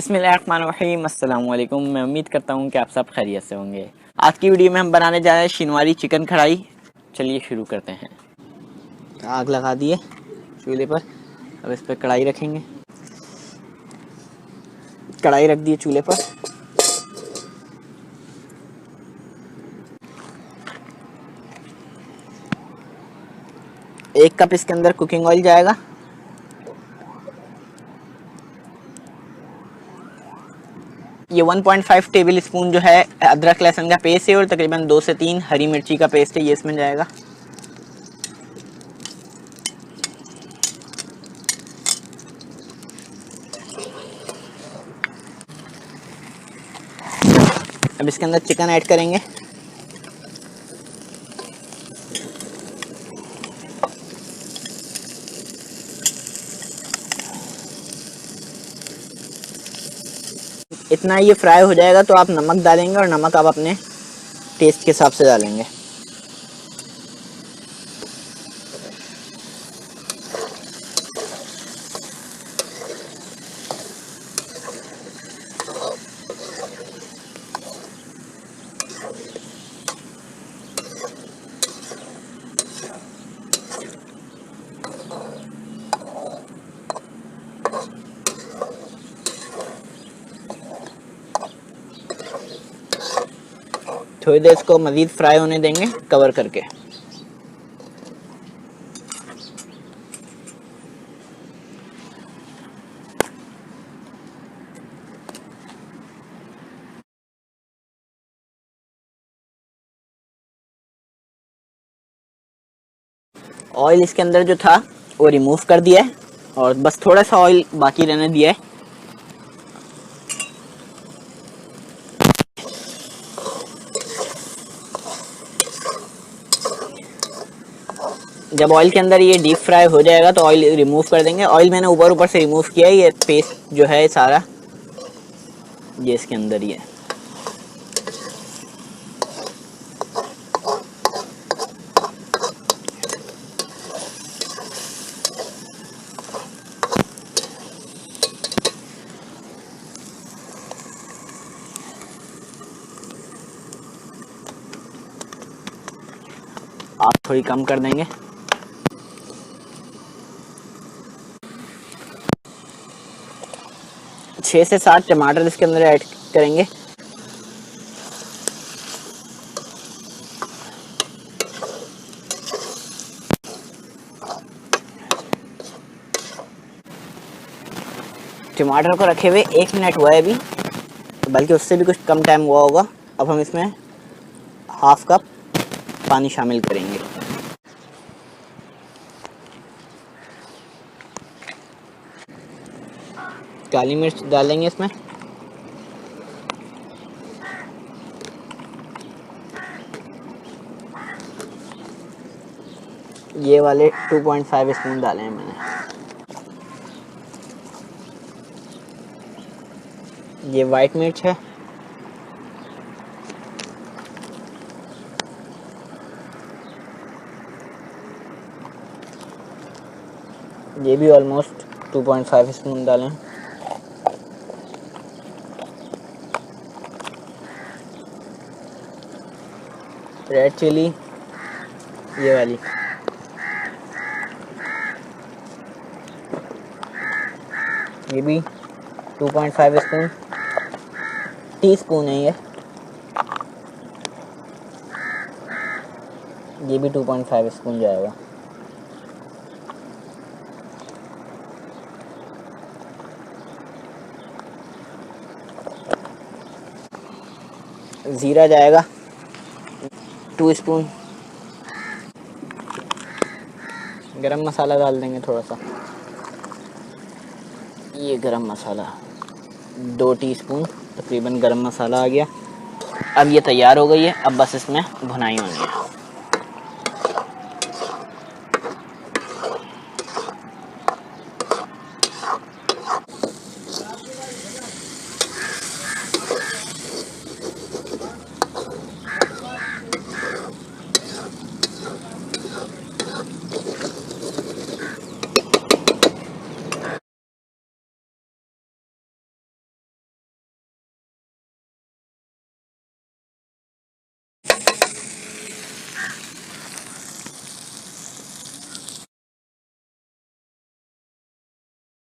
बिस्मिल्लाहिर्रहमानिर्रहीम, अस्सलाम वालेकुम। मैं उम्मीद करता हूँ कि आप सब खैरियत से होंगे। आज की वीडियो में हम बनाने जा रहे हैं शिनवारी चिकन कढ़ाई। चलिए शुरू करते हैं। आग लगा दिए चूल्हे पर। अब इस पर कढ़ाई रखेंगे। कढ़ाई रख दिए चूल्हे पर। एक कप इसके अंदर कुकिंग ऑयल जाएगा। ये 1.5 टेबल स्पून जो है अदरक लहसुन का पेस्ट है और तकरीबन 2 से 3 हरी मिर्ची का पेस्ट है, ये इसमें जाएगा। अब इसके अंदर चिकन ऐड करेंगे। इतना ये फ्राई हो जाएगा तो आप नमक डालेंगे और नमक आप अपने टेस्ट के हिसाब से डालेंगे। थोड़ी देर इसको मज़ीद फ्राई होने देंगे कवर करके। ऑयल इसके अंदर जो था वो रिमूव कर दिया है और बस थोड़ा सा ऑयल बाकी रहने दिया है। जब ऑयल के अंदर ये डीप फ्राई हो जाएगा तो ऑयल रिमूव कर देंगे। ऑयल मैंने ऊपर ऊपर से रिमूव किया है। ये पेस्ट जो है सारा ये इसके अंदर ही है। आप थोड़ी कम कर देंगे। छः से 7 टमाटर इसके अंदर ऐड करेंगे। टमाटर को रखे हुए 1 मिनट हुआ है अभी, बल्कि उससे भी कुछ कम टाइम हुआ होगा। अब हम इसमें हाफ कप पानी शामिल करेंगे। काली मिर्च डालेंगे इसमें। ये वाले 2.5 स्पून डाले हैं मैंने। ये वाइट मिर्च है। ये भी ऑलमोस्ट 2.5 स्पून डालें। रेड चिली ये वाली, ये भी 2.5 स्पून, टीस्पून है ये भी 2.5 स्पून जाएगा। ज़ीरा जाएगा 2 स्पून। गरम मसाला डाल देंगे थोड़ा सा। ये गरम मसाला 2 टीस्पून तकरीबन गरम मसाला आ गया। अब ये तैयार हो गई है। अब बस इसमें भुनाई होनी है।